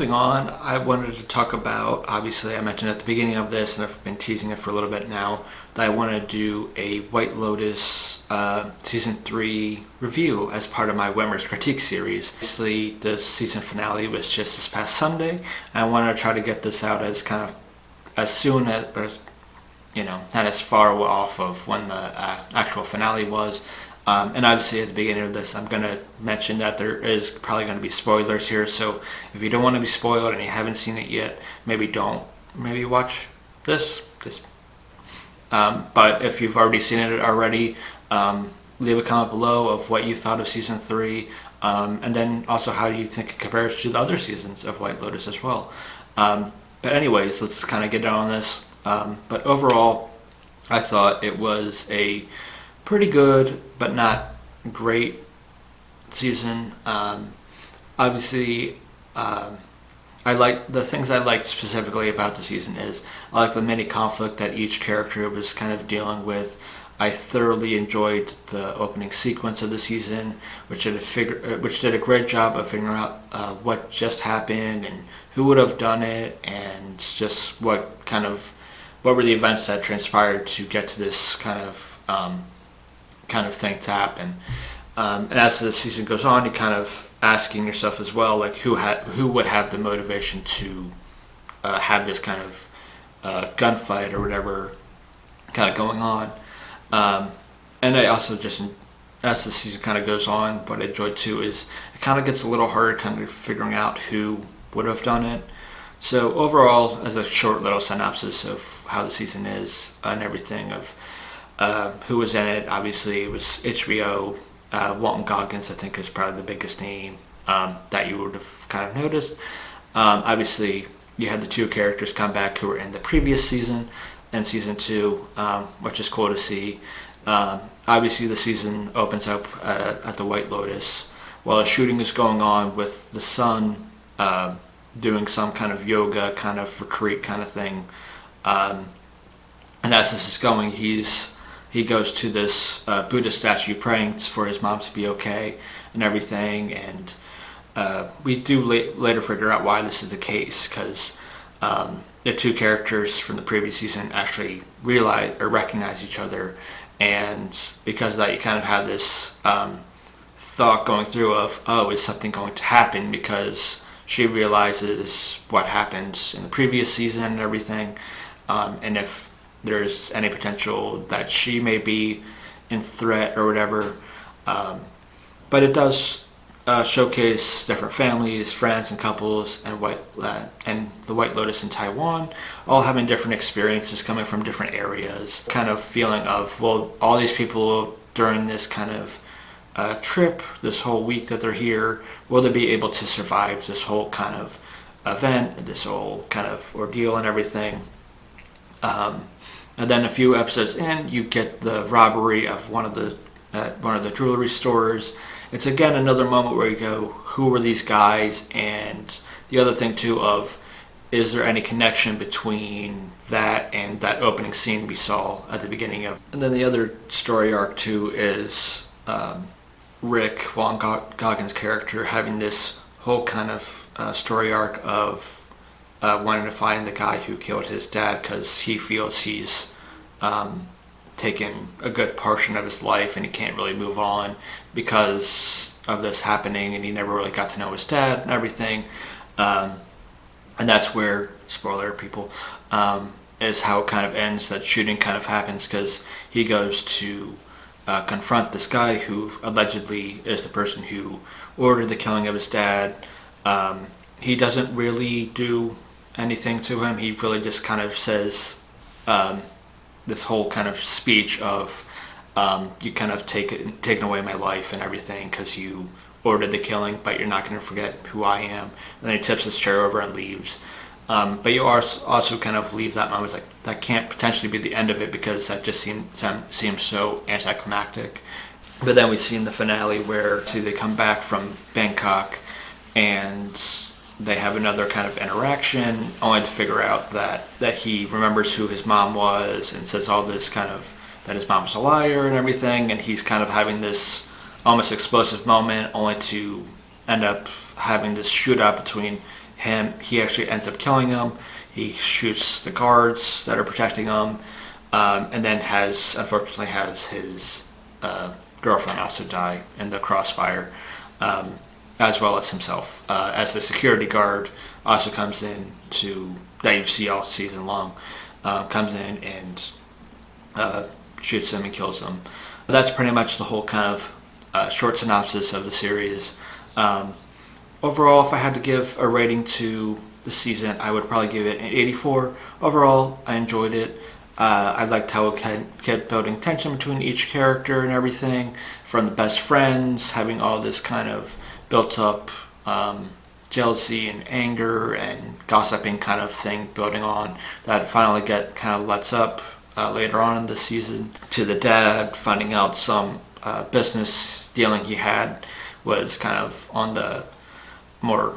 Moving on, I wanted to talk about, obviously I mentioned at the beginning of this, and I've been teasing it for a little bit now, that I want to do a White Lotus Season 3 review as part of my Witmer's Critique series. Obviously, the season finale was just this past Sunday, and I wanted to try to get this out as kind of as soon as, not as far off of when the actual finale was. And obviously at the beginning of this, I'm going to mention that there is probably going to be spoilers here. So if you don't want to be spoiled and you haven't seen it yet, maybe watch this. But if you've already seen it already, leave a comment below of what you thought of Season 3. And then also how you think it compares to the other seasons of White Lotus as well. But anyways, let's kind of get on this. But overall, I thought it was a pretty good but not great season. Obviously, I like the things I liked specifically about the season is I like the mini conflict that each character was kind of dealing with. I thoroughly enjoyed the opening sequence of the season, which did a great job of figuring out what just happened and who would have done it, and just what were the events that transpired to get to this kind of thing to happen. And as the season goes on, you're kind of asking yourself as well, like who would have the motivation to have this kind of gunfight or whatever kind of going on. And I also just, as the season kind of goes on, what I enjoyed too is it kind of gets a little harder kind of figuring out who would have done it. So overall, as a short little synopsis of how the season is and everything of who was in it, obviously it was HBO. Walton Goggins, I think, is probably the biggest name that you would have kind of noticed. Obviously, you had the two characters come back who were in the previous season and Season 2, which is cool to see. Obviously, the season opens up at the White Lotus while a shooting is going on with the son doing some kind of yoga, kind of retreat kind of thing. And as this is going, he goes to this Buddha statue praying for his mom to be okay and everything. And we do later figure out why this is the case, because the two characters from the previous season actually realize or recognize each other. And because of that, you kind of have this thought going through of, oh, is something going to happen? Because she realizes what happened in the previous season and everything. And if there's any potential that she may be in threat or whatever. But it does showcase different families, friends, and couples, and the White Lotus in Taiwan, all having different experiences coming from different areas. Kind of feeling of, well, all these people during this kind of trip, this whole week that they're here, will they be able to survive this whole kind of event, this whole kind of ordeal and everything. And then a few episodes in, you get the robbery of one of the jewelry stores. It's again another moment where you go, who were these guys? And the other thing too of, is there any connection between that and that opening scene we saw at the beginning of? And then the other story arc too is Rick, Walton Goggins' character, having this whole kind of story arc of wanting to find the guy who killed his dad, because he feels he's taken a good portion of his life and he can't really move on because of this happening, and he never really got to know his dad and everything. And that's where, spoiler people, is how it kind of ends. That shooting kind of happens because he goes to confront this guy who allegedly is the person who ordered the killing of his dad. He doesn't really do anything to him. He really just kind of says this whole kind of speech of, you kind of taken away my life and everything because you ordered the killing, but you're not going to forget who I am. And then he tips his chair over and leaves. But you also kind of leave that moment like, that can't potentially be the end of it, because that just seems so anticlimactic. But then we see in the finale where they come back from Bangkok and they have another kind of interaction, only to figure out that he remembers who his mom was and says all this kind of, that his mom's a liar and everything, and he's kind of having this almost explosive moment, only to end up having this shootout between he actually ends up killing him. He shoots the guards that are protecting him, and then unfortunately has his girlfriend also die in the crossfire, as well as himself, as the security guard also comes in that you see all season long, comes in and shoots him and kills him. That's pretty much the whole kind of short synopsis of the series. Overall, if I had to give a rating to the season, I would probably give it an 84. Overall, I enjoyed it. I liked how it kept building tension between each character and everything, from the best friends, having all this kind of built up jealousy and anger and gossiping kind of thing building on, that finally kind of lets up later on in the season, to the dad finding out some business dealing he had was kind of on the more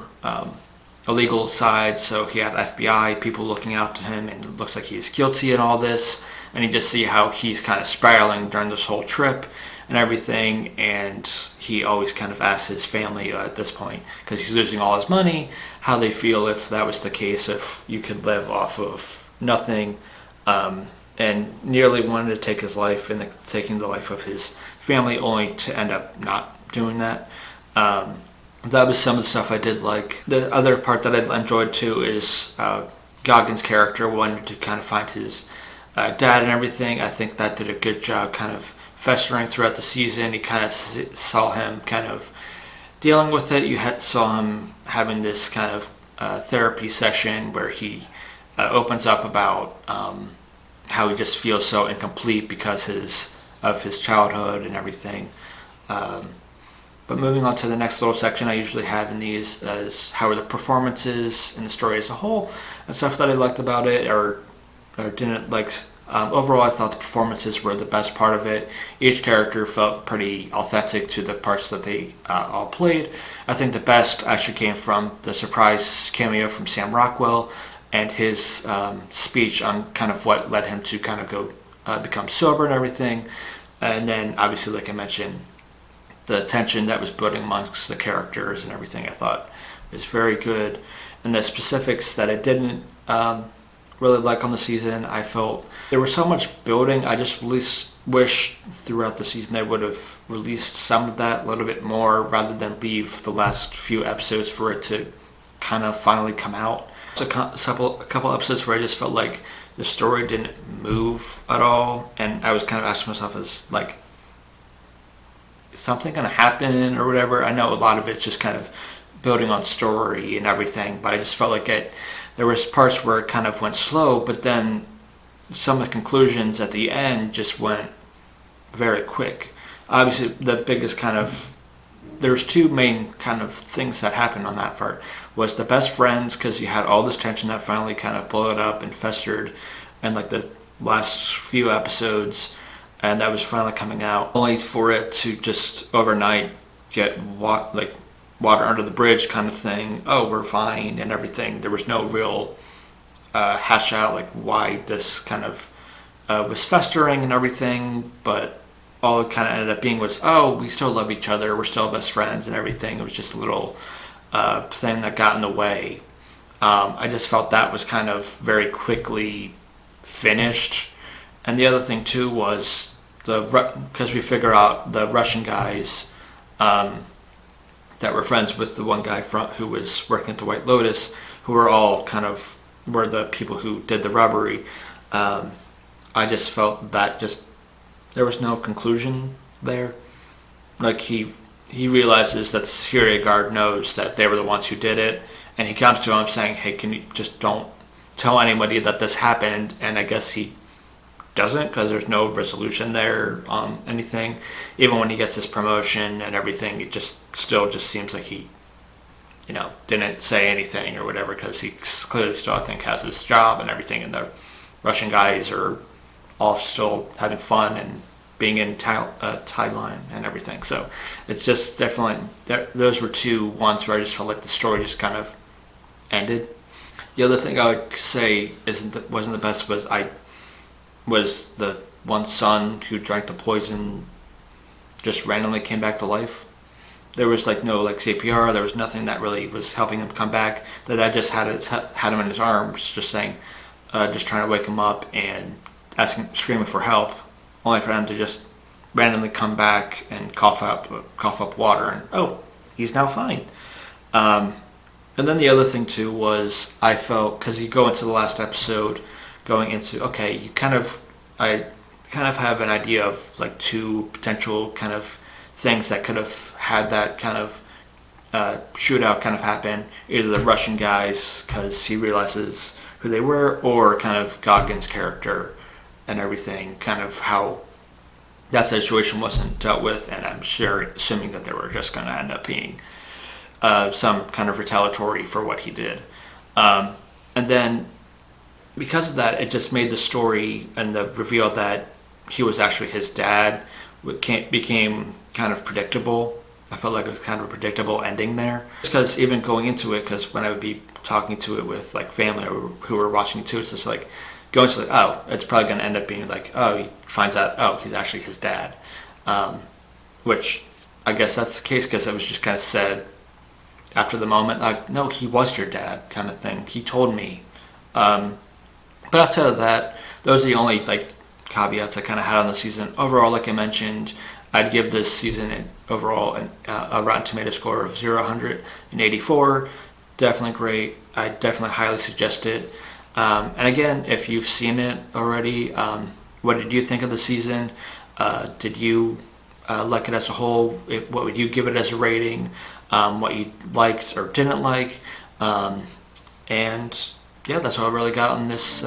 illegal side, so he had FBI people looking out to him, and it looks like he's guilty in all this, and you just see how he's kind of spiraling during this whole trip and everything, and he always kind of asks his family at this point, because he's losing all his money, how they feel if that was the case, if you could live off of nothing, and nearly wanted to take his life, and taking the life of his family, only to end up not doing that. That was some of the stuff I did like. The other part that I enjoyed too is Goggins' character wanted to kind of find his dad and everything. I think that did a good job kind of festering throughout the season. You kind of saw him kind of dealing with it. Saw him having this kind of therapy session where he opens up about how he just feels so incomplete because of his childhood and everything. But moving on to the next little section I usually have in these as how are the performances and the story as a whole, and stuff that I liked about it or didn't like. Overall, I thought the performances were the best part of it. Each character felt pretty authentic to the parts that they all played. I think the best actually came from the surprise cameo from Sam Rockwell and his speech on kind of what led him to kind of go become sober and everything. And then obviously, like I mentioned, the tension that was building amongst the characters and everything, I thought was very good. And the specifics that I didn't really like on the season, I felt there was so much building. I just wish throughout the season they would have released some of that a little bit more, rather than leave the last few episodes for it to kind of finally come out. So a couple episodes where I just felt like the story didn't move at all, and I was kind of asking myself, is like, is something going to happen or whatever? I know a lot of it's just kind of building on story and everything, but I just felt like there was parts where it kind of went slow, but then some of the conclusions at the end just went very quick. Obviously, the biggest kind of, there's two main kind of things that happened on that part. Was the best friends, because you had all this tension that finally kind of blew it up and festered in like the last few episodes, and that was finally coming out, only for it to just overnight get water under the bridge kind of thing. Oh, we're fine and everything. There was no real hash out like why this kind of was festering and everything, but all it kind of ended up being was, oh, we still love each other, we're still best friends and everything. It was just a little thing that got in the way. I just felt that was kind of very quickly finished. And the other thing too was because we figure out the Russian guys that were friends with the one guy who was working at the White Lotus, who were all kind of were the people who did the robbery. I just felt that there was no conclusion there. Like he realizes that the security guard knows that they were the ones who did it, and he comes to him saying, hey, can you just don't tell anybody that this happened? And I guess he doesn't, because there's no resolution there on anything. Even when he gets his promotion and everything, it still seems like he didn't say anything or whatever, because he clearly still, I think, has his job and everything, and the Russian guys are all still having fun and being in Thailand and everything. So it's just definitely, those were two ones where I just felt like the story just kind of ended. The other thing I would say wasn't the best was the one son who drank the poison just randomly came back to life. there was like no like CPR, there was nothing that really was helping him come back. That I just had him in his arms, just saying, just trying to wake him up and screaming for help, only for him to just randomly come back and cough up water, and oh, he's now fine. And then the other thing too was I felt, because you go into the last episode, going into okay, I kind of have an idea of like two potential kind of things that could have had that kind of shootout kind of happen. Either the Russian guys, because he realizes who they were, or kind of Goggins' character and everything, kind of how that situation wasn't dealt with, and I'm sure assuming that they were just going to end up being some kind of retaliatory for what he did. And then because of that, it just made the story and the reveal that he was actually his dad became kind of predictable. I felt like it was kind of a predictable ending there. Because even going into it, because when I would be talking to it with like family who were watching it too, it's just like going to like, oh, it's probably going to end up being like, oh, he finds out, oh, he's actually his dad. Which I guess that's the case, because it was just kind of said after the moment, like, no, he was your dad kind of thing. He told me. But outside of that, those are the only like caveats I kind of had on the season. Overall, like I mentioned, I'd give this season overall a Rotten Tomato score of 0 to 184. Definitely great. I definitely highly suggest it. And again, if you've seen it already, what did you think of the season? Did you like it as a whole? What would you give it as a rating? What you liked or didn't like? And yeah, that's all I really got on this